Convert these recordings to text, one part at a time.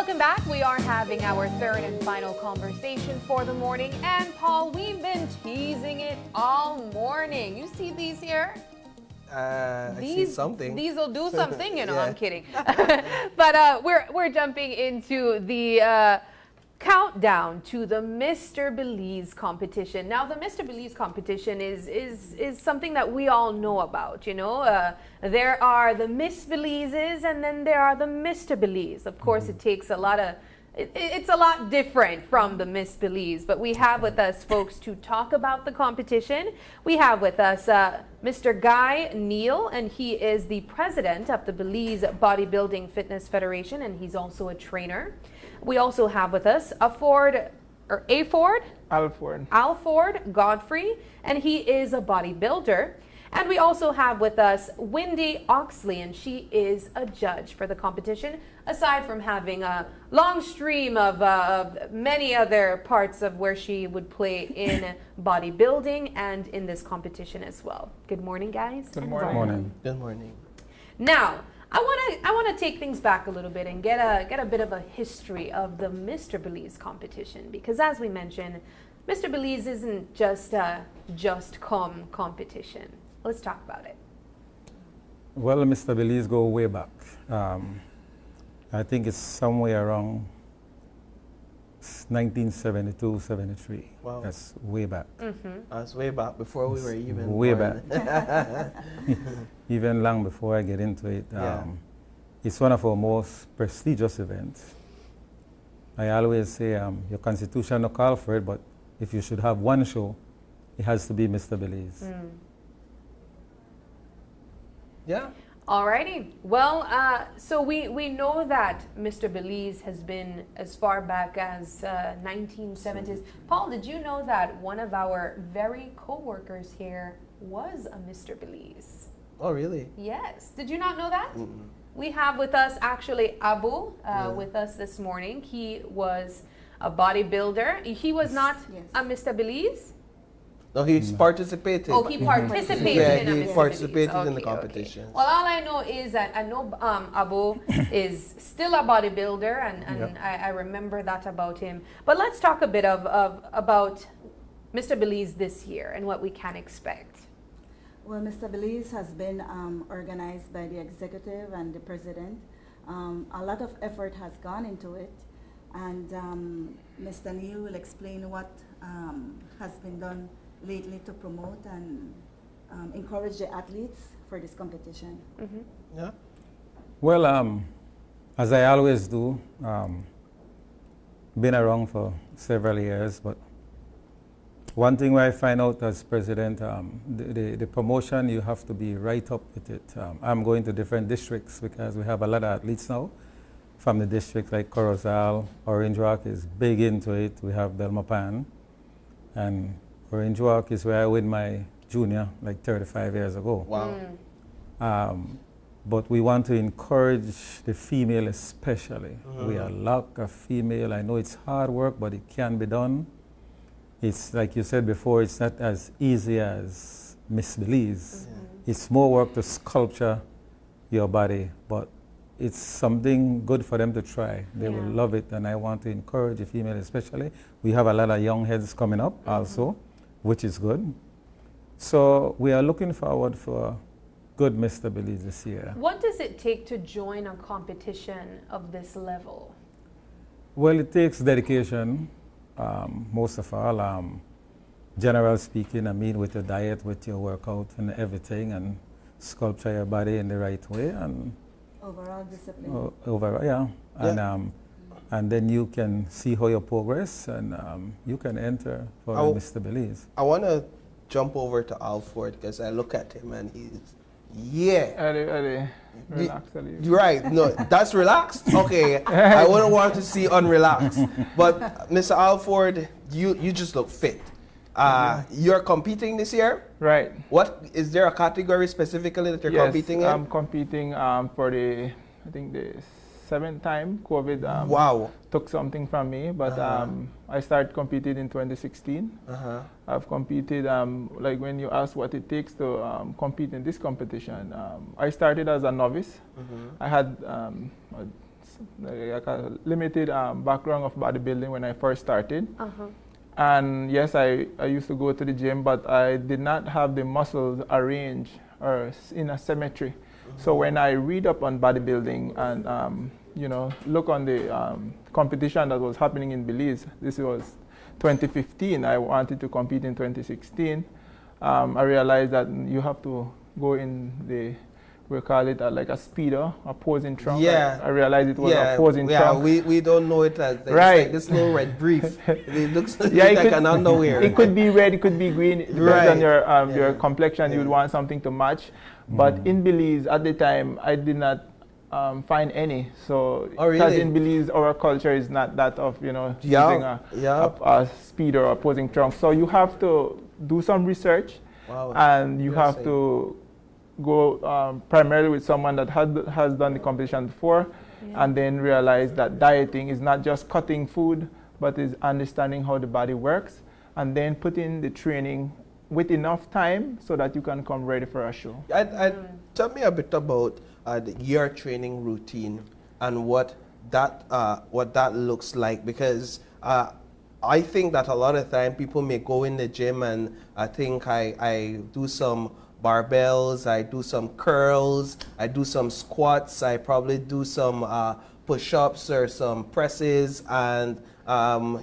Welcome back. We are having our third and final conversation for the morning. And Paul, we've been teasing it all morning. You see these here? I see something. These will do something, you know. I'm kidding. But we're jumping into the countdown to the Mr. Belize competition. Now, the Mr. Belize competition is something that we all know about, you know. There are the Miss Belizes and then there are the Mr. Belize. Of course, it takes a lot of, it's a lot different from the Miss Belize, but we have with us folks to talk about the competition. We have with us Mr. Guy Neal, and he is the president of the Belize Bodybuilding Fitness Federation, and he's also a trainer. We also have with us Alford Godfrey, and he is a bodybuilder. And we also have with us Wendy Oxley, and she is a judge for the competition, aside from having a long stream of many other parts of where she would play in bodybuilding and in this competition as well. Good morning, guys. Good morning. Morning. Good morning. Now, I want to take things back a little bit and get a bit of a history of the Mr. Belize competition, because as we mentioned, Mr. Belize isn't just a competition. Let's talk about it. Well, Mr. Belize go way back. I think it's somewhere around 1972, 73. Wow. That's way back. That's way back before we were even way born. back. Even long before I get into it. It's one of our most prestigious events. I always say your constitution no call for it, but if you should have one show, it has to be Mr. Belize. Yeah. Alrighty. Well, so we know that Mr. Belize has been as far back as 1970s. Paul, did you know that one of our very co-workers here was a Mr. Belize? Oh, really? Yes. Did you not know that? We have with us actually Abu with us this morning. He was a bodybuilder. He was not a Mr. Belize? No, he's participated. Oh, he participated in a he Mr. participated Belize. in the Okay, competition. okay. Well, all I know is that I know Abu is still a bodybuilder, and I remember that about him. But let's talk a bit about Mr. Belize this year and what we can expect. Well, Mr. Belize has been organized by the executive and the president. A lot of effort has gone into it, and Mr. Neal will explain what has been done lately to promote and encourage the athletes for this competition. Yeah. Well, as I always do, been around for several years, but one thing where I find out as president, the promotion, you have to be right up with it. I'm going to different districts because we have a lot of athletes now from the districts like Corozal. Orange Rock is big into it. We have Belmopan. And Orange Rock is where I win my junior like 35 years ago. Wow. But we want to encourage the female especially. We are lack of female. I know it's hard work, but it can be done. It's like you said before, it's not as easy as Miss Belize. It's more work to sculpture your body, but it's something good for them to try. They will love it, and I want to encourage the female especially. We have a lot of young heads coming up also, which is good. So we are looking forward for good Mr. Belize this year. What does it take to join a competition of this level? Well, it takes dedication, most of all. General speaking, I mean, with your diet, with your workout and everything, and sculpture your body in the right way, and Overall discipline. And then you can see how you progress, and you can enter for Mr. Belize. I want to jump over to Alford because I look at him and he's, Relax a little. Right, no, that's relaxed? Okay, I wouldn't want to see unrelaxed. But Mr. Alford, you just look fit. You're competing this year? Right. What, is there a category specifically that you're competing in? I'm competing for the 7th time COVID Wow. took something from me, but I started competing in 2016. I've competed, like when you ask what it takes to compete in this competition, I started as a novice. I had like a limited background of bodybuilding when I first started. Uh-huh. And yes, I used to go to the gym, but I did not have the muscles arranged or in a symmetry. So when I read up on bodybuilding and you know, look on the competition that was happening in Belize, this was 2015. I wanted to compete in 2016. I realized that you have to go in the, we call it like a speedo, a posing trunk. Yeah. I realized it was a posing trunk. We don't know it as Right. like this little red brief. It looks Yeah, like an underwear. It could be red, it could be green. It depends Right. on your complexion. You would want something to match. But in Belize at the time, I did not find any. So Oh, really? because in Belize, our culture is not that of, you know, Yeah. using a speed or a posing trunk. So you have to do some research. Wow. And you have Interesting. to go primarily with someone that has done the competition before, and then realize that dieting is not just cutting food, but is understanding how the body works, and then put in the training with enough time so that you can come ready for a show. Tell me a bit about your training routine and what that looks like, because I think that a lot of time people may go in the gym and I think I do some barbells, I do some curls, I do some squats, I probably do some push-ups or some presses, and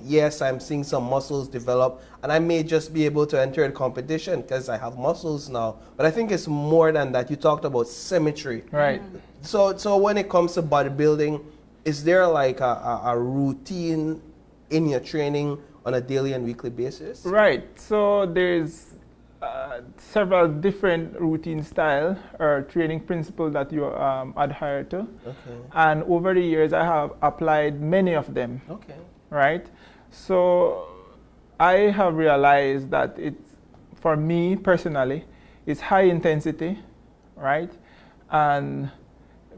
yes, I'm seeing some muscles develop, and I may just be able to enter the competition because I have muscles now. But I think it's more than that. You talked about symmetry. Right. So when it comes to bodybuilding, is there like a routine in your training on a daily and weekly basis? Right. So there's several different routine style or training principles that you adhere to. Okay. And over the years, I have applied many of them. Okay. Right? So I have realized that it's, for me personally, it's high intensity, right? And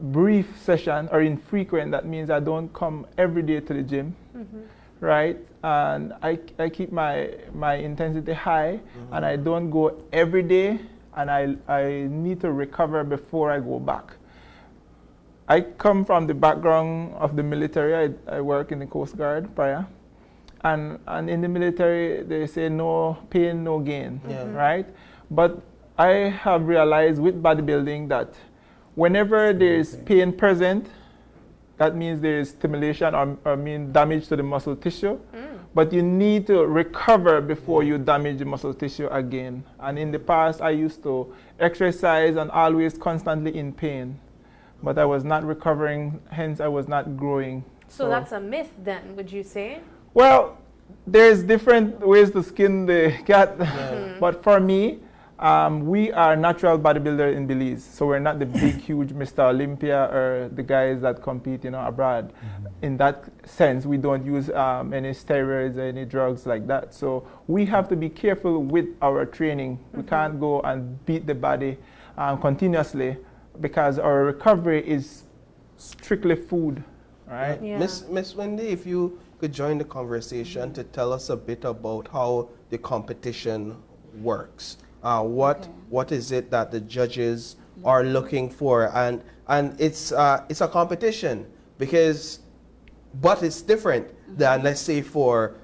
brief session or infrequent. That means I don't come every day to the gym, right? And I keep my intensity high, and I don't go every day, and I need to recover before I go back. I come from the background of the military. I work in the Coast Guard prior. And in the military, they say no pain, no gain, right? But I have realized with bodybuilding that whenever there is pain present, that means there is stimulation or mean damage to the muscle tissue. But you need to recover before you damage the muscle tissue again. And in the past, I used to exercise and always constantly in pain. But I was not recovering, hence I was not growing. So that's a myth then, would you say? Well, there's different ways to skin the cat. But for me, we are natural bodybuilders in Belize. So we're not the big, huge Mr. Olympia or the guys that compete, you know, abroad. In that sense, we don't use any steroids or any drugs like that. So we have to be careful with our training. We can't go and beat the body continuously, because our recovery is strictly food, right? Yeah. Miss Wendy, if you could join the conversation to tell us a bit about how the competition works. What is it that the judges are looking for? And it's a competition but it's different than, let's say, for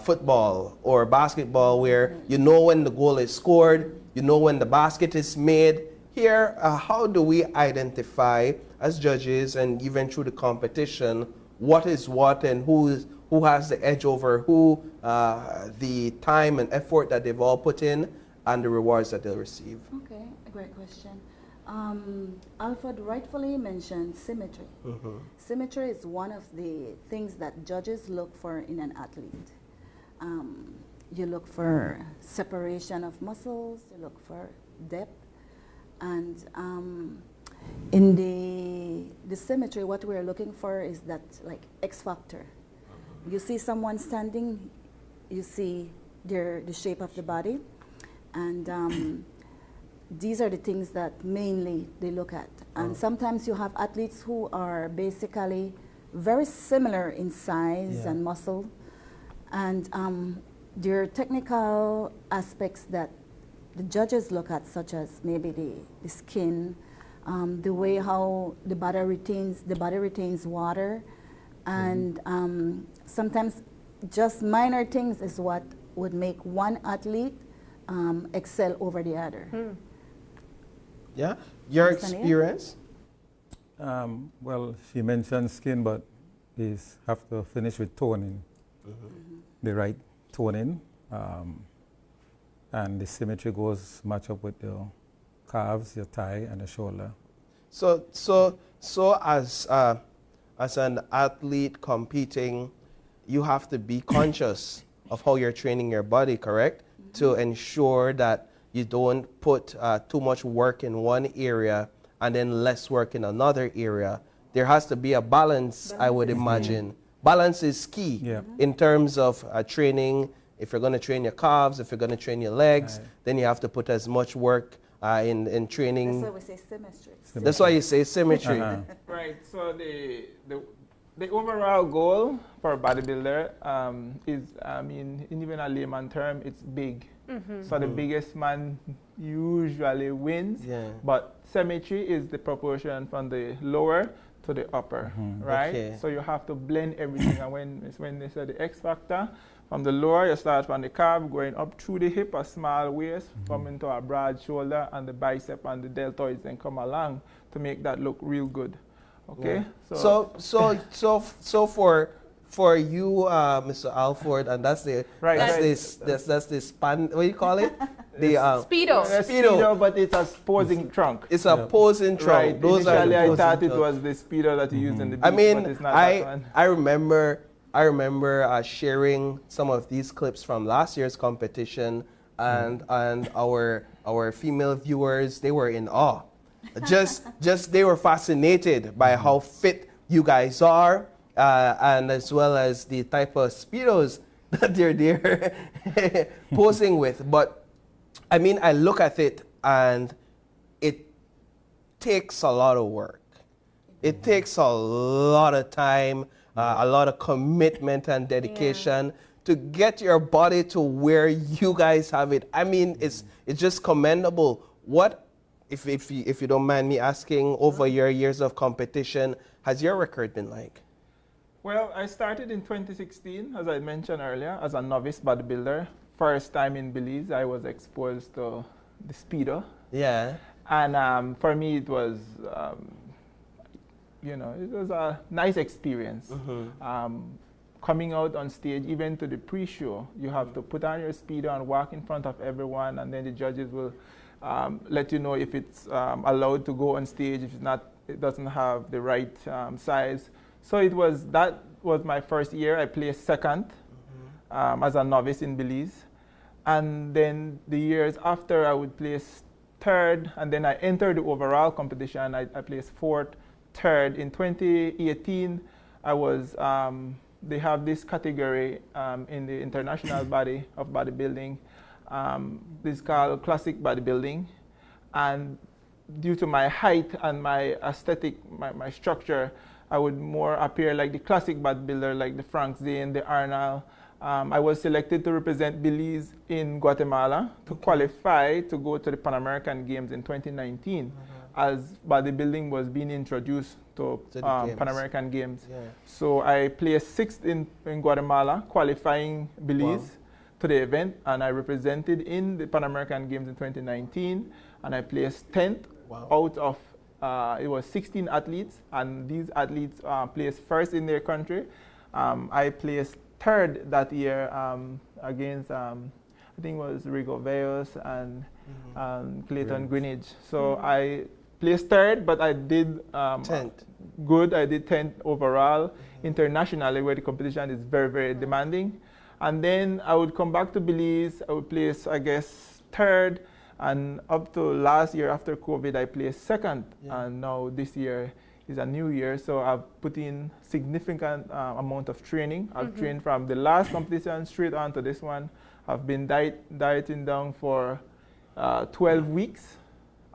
football or basketball, where you know when the goal is scored, you know when the basket is made. Here, how do we identify as judges and even through the competition what is what and who has the edge over who, the time and effort that they've all put in, and the rewards that they'll receive? Okay, a great question. Alfred rightfully mentioned symmetry. Symmetry is one of the things that judges look for in an athlete. You look for separation of muscles, you look for depth, and in the symmetry, what we're looking for is that like X factor. You see someone standing, you see the shape of the body, and these are the things that mainly they look at. And sometimes you have athletes who are basically very similar in size and muscle, and there are technical aspects that the judges look at, such as maybe the skin, the way how the body retains water, and sometimes just minor things is what would make one athlete excel over the other. Yeah? Your Mr. Neil? experience? Well, she mentioned skin, but is have to finish with toning, the right toning, and the symmetry goes match up with your calves, your thigh, and the shoulder. So as an athlete competing, you have to be conscious of how you're training your body, correct? To ensure that you don't put too much work in one area and then less work in another area. There has to be a balance, I would imagine. Balance is key in terms of training. If you're going to train your calves, if you're going to train your legs, then you have to put as much work in training. That's why we say symmetry. That's why you say symmetry. Right. So the overall goal for a bodybuilder is, I mean, in even a layman term, it's big. So the biggest man usually wins. Yeah. But symmetry is the proportion from the lower to the upper, right? Okay. So you have to blend everything. And when they say the X factor, from the lower, you start from the calf, going up through the hip, a small waist, coming to a broad shoulder, and the bicep and the deltoids then come along to make that look real good. Okay. Yeah. So for you, Mr. Alford, and that's the that's the span. What do you call it? The Speedo. Speedo, but it's a posing trunk. It's a posing trunk. Right. Those are Initially, the I posing thought it trunk. was the speedo that you use in the beach, I mean, but it's not that one. I remember sharing some of these clips from last year's competition, and our female viewers, they were in awe. Just they were fascinated by how fit you guys are, and as well as the type of speedos that they're there posing with. But I mean, I look at it and it takes a lot of work. It takes a lot of time, a lot of commitment and dedication to get your body to where you guys have it. I mean, it's just commendable. What, if you don't mind me asking, over your years of competition, has your record been like? Well, I started in 2016, as I mentioned earlier, as a novice bodybuilder. First time in Belize, I was exposed to the speedo. Yeah. And for me, it was, it was a nice experience. Coming out on stage, even to the pre-show, you have to put on your speedo and walk in front of everyone, and then the judges will let you know if it's allowed to go on stage, if it's not, it doesn't have the right size. So that was my first year. I placed second as a novice in Belize. And then the years after, I would place third, and then I entered the overall competition. I placed fourth, third. In 2018, I was, they have this category in the international body of bodybuilding. This is called classic bodybuilding. And due to my height and my aesthetic, my structure, I would more appear like the classic bodybuilder, like the Frank Zane, the Arnold. I was selected to represent Belize in Guatemala to qualify to go to the Pan American Games in 2019, as bodybuilding was being introduced to Pan American Games. Yeah. So I placed sixth in Guatemala, qualifying Belize to the event, and I represented in the Pan American Games in 2019, and I placed 10th out of it was 16 athletes, and these athletes placed first in their country. I placed third that year against, I think it was Rigo Veos and Clayton Greenwich. So I placed third, but I did 10th. Good. I did 10th overall internationally, where the competition is very, very demanding. And then I would come back to Belize. I would place, I guess, third. And up to last year, after COVID, I placed second. And now this year is a new year, so I've put in significant amount of training. I've trained from the last competition straight on to this one. I've been dieting down for 12 weeks,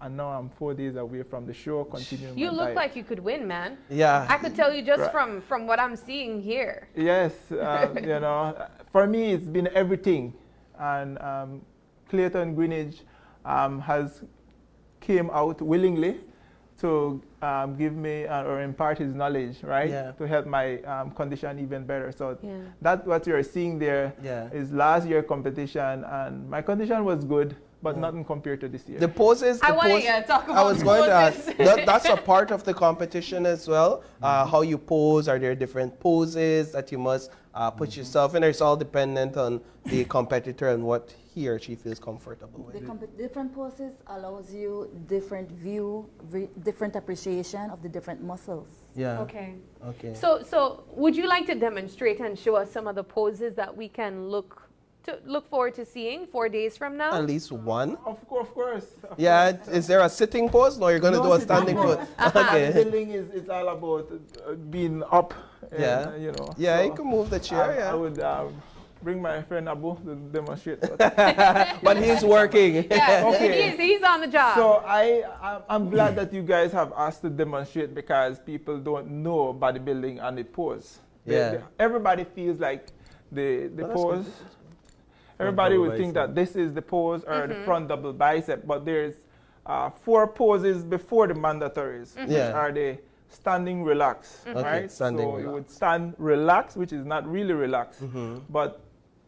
and now I'm 4 days away from the show, continuing You my look diet. like you could win, man. Yeah. I could tell you just from what I'm seeing here. Yes, for me, it's been everything. And Clayton Greenwich has came out willingly to give me or impart his knowledge, right? Yeah. To help my condition even better. So Yeah. that's what you're seeing there is Yeah. last year competition, and my condition was good, but Yeah. nothing compared to this year. The poses. I the want pose- to talk about I was going to ask. poses. That's a part of the competition as well. How you pose. Are there different poses that you must put yourself in? Or it's all dependent on the competitor and what he or she feels comfortable with. The different poses allows you different view, different appreciation of the different muscles. Yeah. Okay. Okay. So would you like to demonstrate and show us some of the poses that we can look forward to seeing 4 days from now? At least one. Of course. Yeah. Is there a sitting pose? No, you're going to do a standing pose. Okay. Building is all about being up. And, Yeah. you know. Yeah, so, you can move the chair. I Yeah. would bring my friend Abu to demonstrate. But he's working. Yeah, Okay. he's on the job. So I'm glad that you guys have asked to demonstrate, because people don't know bodybuilding and the pose. Yeah. Everybody feels like the that's pose. good. Everybody double would think bicep. that this is the pose or the front double bicep, but there's 4 poses before the mandatories, which Yeah. are the standing relax, Okay, right? standing so you relax. would stand relax, which is not really relaxed, Mm-hmm. but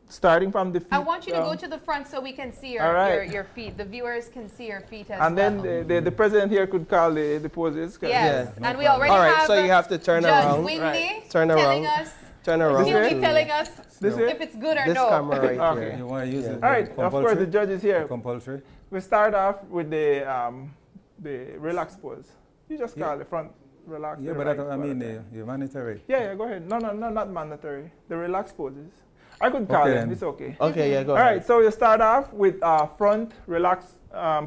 starting from the feet. I want you to go down. to the front so we can see All right. your feet. The viewers can see your feet as And well. then the president here could call the poses. 'cause- Yes, Yeah. and we already All right, have so you have to turn Judge around. Windy Right. Turn telling around. us, Turn around. he'll be way? telling us This way? if it's good or This no. camera right Okay. here. You want to use Yeah. it? All right, of course the judge is here. Compulsory? We start off with the relax pose. You just call the front relax. Yeah, the but right I mean quarter. humanitarian. Yeah, go ahead. No, not mandatory. The relax poses. I could call Okay, them. then. It's okay. Okay, yeah, go All ahead. right, so you start off with front relax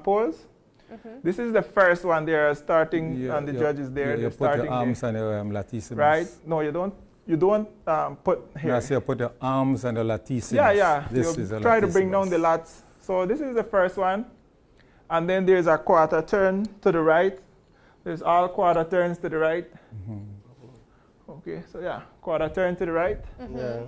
pose. This is the first one. They are starting, and the judge is there. You They're put starting your arms on your latissimus. right. No, you don't. You don't put here. No, so you put your arms on the latissimus. Yeah. This you is a try to bring down latissimus. the lats. So this is the first one. And then there's a quarter turn to the right. There's all quarter turns to the right. Okay, so yeah, quarter turn to the right. Yeah.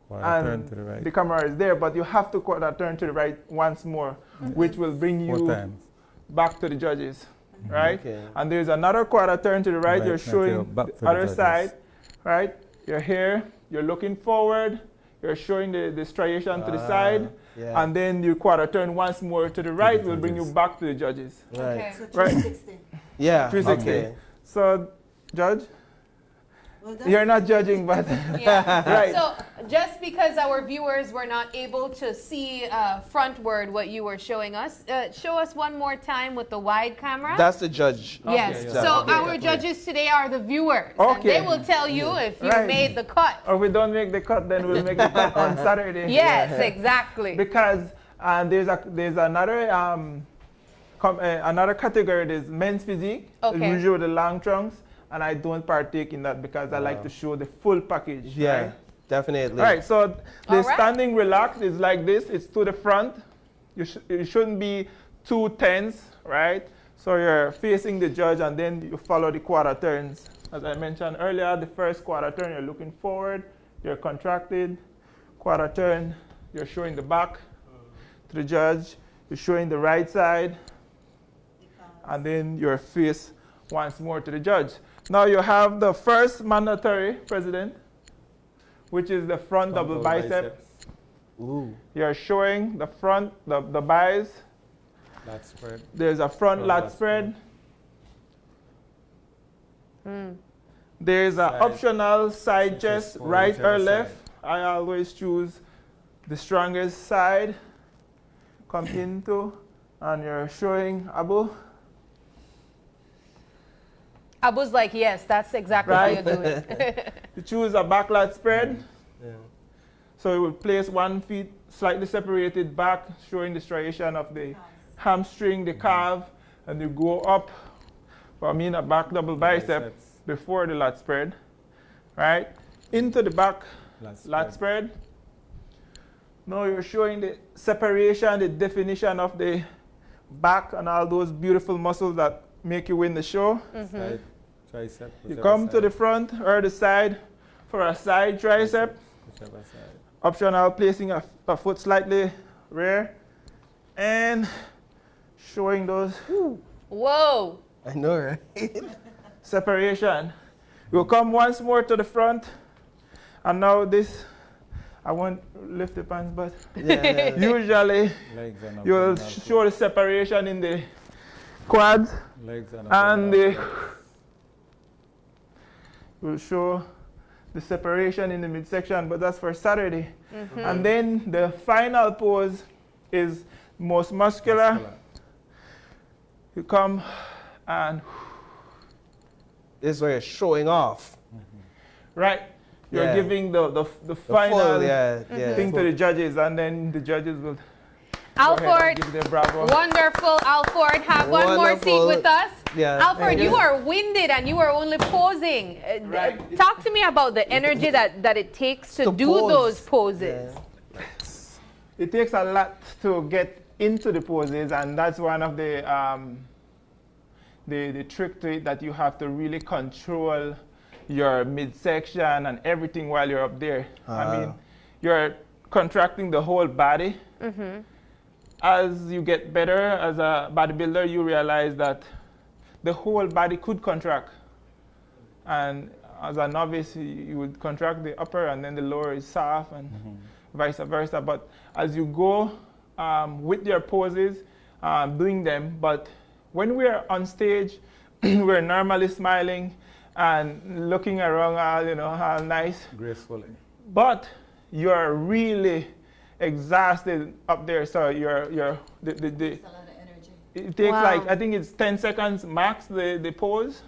Quarter And turn to the right. the camera is there, but you have to quarter turn to the right once more, which will bring 4 you times. back to the judges, right? Okay. And there's another quarter turn to the right. Right, You're now to showing your back to the the other judges. side, right? You're here. You're looking forward. You're showing the striation to the side. Yeah. And then you quarter turn once more to the right will bring you judges. back to the judges. Right. Okay. So Right. 360. Yeah. 360. Okay. So, Judge, Well, that's you're not judging, but Yeah. right. So just because our viewers were not able to see frontward what you were showing us, show us one more time with the wide camera. That's the judge. Yes. Okay, So yeah. Okay. our judges today are the viewers. And Okay. they will tell you if you Right. made the cut. Or if we don't make the cut, then we'll make the cut on Saturday. Yes, exactly. Because there's another another category. There's men's physique. Okay. Usually with the long trunks, and I don't partake in that because I like to show the full package. Yeah. Right? Definitely. All right, so the All right. standing relax is like this. It's to the front. You shouldn't be too tense, right? So you're facing the judge, and then you follow the quarter turns. As I mentioned earlier, the first quarter turn, you're looking forward, you're contracted. Quarter turn, you're showing the back to the judge. You're showing the right side, and then your face once more to the judge. Now you have the first mandatory, President, which is the front double bicep. Ooh. You're showing the front, the biceps. Lat spread. There's a front Front lat lat spread. There's an Side. optional side Chest chest, or right whichever or left. side. I always choose the strongest side. Come into, and you're showing Abu. Abu's like, yes, that's exactly Right. how you do it. You choose a back lat spread. Yeah. So you will place one foot slightly separated back, showing the striation of the hamstring, the calf, and you go up. I mean a back double bicep Biceps. before the lat spread, right? Into the back Lat lat spread. Now you're showing the separation, the definition of the back and all those beautiful muscles that make you win the show. Side tricep. You whichever come to side. the front or the side for a side tricep. Whichever side. Optional placing a foot slightly rear and showing those. Whoa. I know, right? Separation. You come once more to the front, and now this, I won't lift the pants, but Yeah. usually Legs and you'll abdominal show the separation in the quads, legs and and abdominal will show the separation in the midsection, but that's for Saturday. And then the final pose is most muscular. You come and This is where you're showing off. right, you're Yeah. giving the The final full, yeah, yeah. thing to the judges, and then the judges will go ahead and Alford, give their bravo. wonderful. Alford, have one more seat Wonderful. with us. Yeah. Alford, you are winded and you are only posing. Right. Talk to me about the energy that it takes to do pose. those poses. Yeah. It takes a lot to get into the poses, and that's one of the trick to it, that you have to really control your midsection and everything while you're up there. I mean, you're contracting the whole body. As you get better as a bodybuilder, you realize that the whole body could contract. And as a novice, you would contract the upper and then the lower is soft, and vice versa. But as you go with your poses, doing them, but when we're on stage, we're normally smiling and looking around, all nice. gracefully. But you're really exhausted up there, so you're It's a lot of energy. it takes Wow. like, I think it's 10 seconds max, the pose.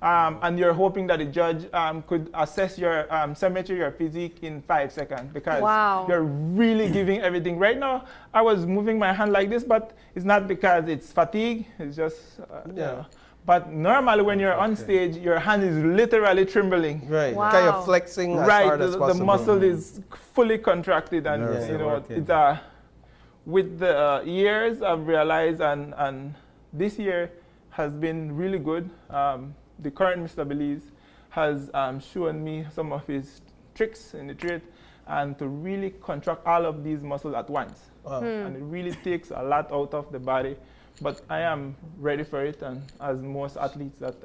And you're hoping that the judge could assess your symmetry, your physique in 5 seconds, because Wow. you're really giving everything. Right now, I was moving my hand like this, but it's not because it's fatigue. It's just, Yeah. But normally when you're on stage, your hand is literally trembling. Right. Wow. Kind of flexing as Right, hard as the possible. muscle is fully contracted, and Nerves are working. it's with the years I've realized, and this year has been really good. The current Mr. Belize has shown me some of his tricks in the trade, and to really contract all of these muscles at once. Wow. And it really takes a lot out of the body. But I am ready for it, and as most athletes that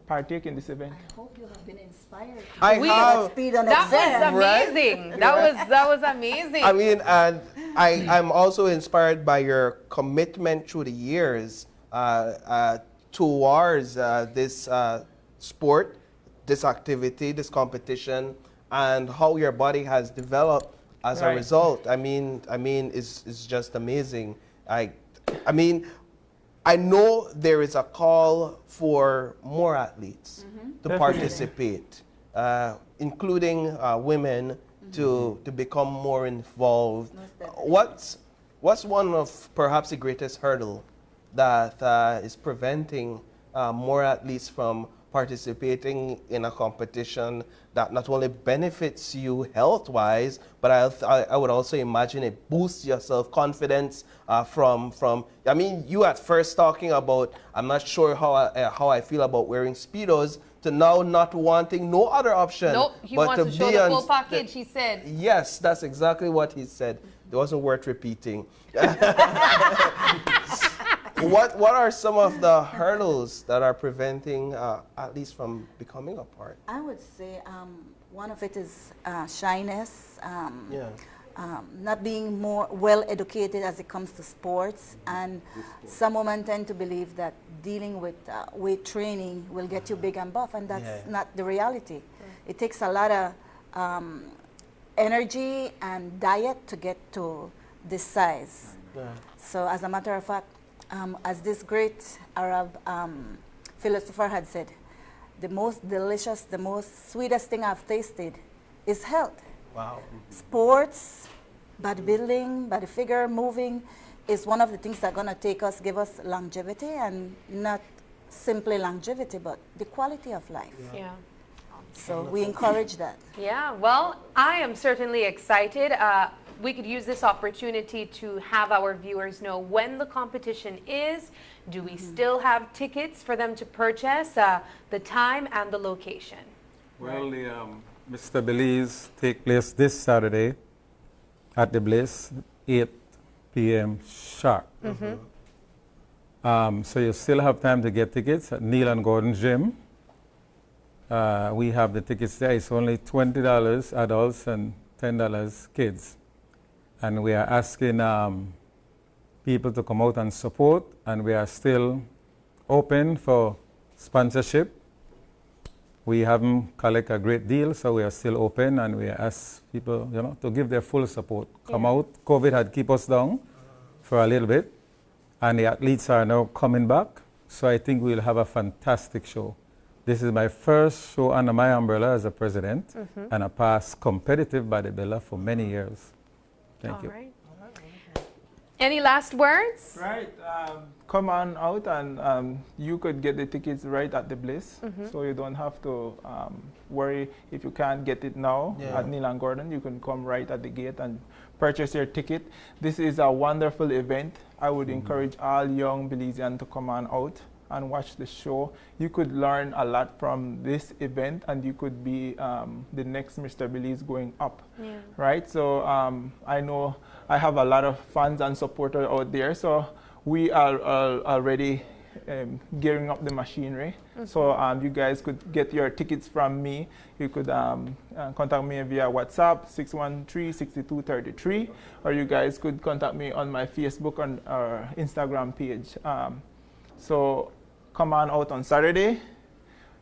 partake in this event. I hope you have been inspired. I We- have. Speed on That was exam. amazing. That was amazing. I mean, and I'm also inspired by your commitment through the years towards this sport, this activity, this competition, and how your body has developed as a Right. result. I mean, it's just amazing. I mean, I know there is a call for more athletes to Definitely. participate, including women, to become more involved. Most definitely. What's one of perhaps the greatest hurdle that is preventing more athletes from participating in a competition that not only benefits you health-wise, but I would also imagine it boosts your self-confidence from. I mean, you at first talking about, I'm not sure how I feel about wearing Speedos, to now not wanting no other option. Nope, he but wants to show be the on full package, he said. Yes, that's exactly what he said. It wasn't worth repeating. What are some of the hurdles that are preventing athletes from becoming a part? I would say one of it is shyness, Yeah. not being more well educated as it comes to sports, and some women tend to believe that dealing with weight training will get you big and buff, and that's Yeah. not the reality. It takes a lot of energy and diet to get to this size. Yeah. So as a matter of fact, as this great Arab philosopher had said, the most delicious, the most sweetest thing I've tasted is health. Wow. Sports, bodybuilding, body figure, moving is one of the things that are going to give us longevity, and not simply longevity, but the quality of life. Yeah. So we encourage that. Yeah, well, I am certainly excited. We could use this opportunity to have our viewers know when the competition is. Do we still have tickets for them to purchase? The time and the location. Well, the Mr. Belize take place this Saturday at the Bliss, 8 p.m. sharp. So you still have time to get tickets at Neil and Gordon Gym. We have the tickets there. It's only $20 adults and $10 kids. And we are asking people to come out and support, and we are still open for sponsorship. We haven't collected a great deal, so we are still open, and we ask people, to give their full support. Come out. COVID had kept us down for a little bit, and the athletes are now coming back. So I think we'll have a fantastic show. This is my first show under my umbrella as a president, and I passed competitive bodybuilder for many years. Thank you. Right. Any last words? Right. Come on out, and you could get the tickets right at the Bliss. So you don't have to worry if you can't get it now at Neil and Gordon. You can come right at the gate and purchase your ticket. This is a wonderful event. I would encourage all young Belizeans to come on out and watch the show. You could learn a lot from this event, and you could be the next Mr. Belize going up, right? So I know I have a lot of fans and supporters out there, so we are already gearing up the machinery. So you guys could get your tickets from me. You could contact me via WhatsApp, 613-6233, or you guys could contact me on my Facebook or Instagram page. So come on out on Saturday,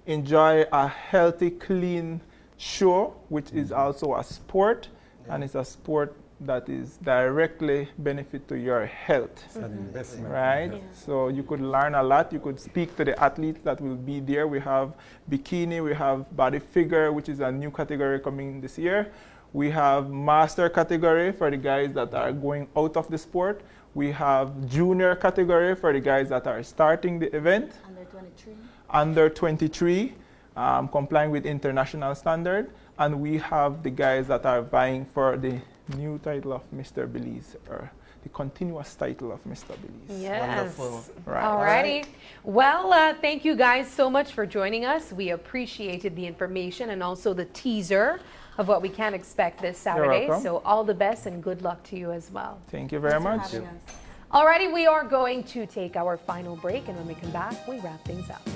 enjoy a healthy, clean show, which is also a sport, and it's a sport that is directly benefit to your health. It's an investment. Right? So you could learn a lot. You could speak to the athletes that will be there. We have bikini, we have body figure, which is a new category coming this year. We have master category for the guys that are going out of the sport. We have junior category for the guys that are starting the event. Under 23. Under 23, complying with international standard. And we have the guys that are vying for the new title of Mr. Belize, or the continuous title of Mr. Belize. Yes. Wonderful. Right. Alrighty. Well, thank you guys so much for joining us. We appreciated the information and also the teaser of what we can expect this Saturday. welcome. So all the best and good luck to you as well. Thank you very Thanks for much. having us. Alrighty, we are going to take our final break, and when we come back, we wrap things up.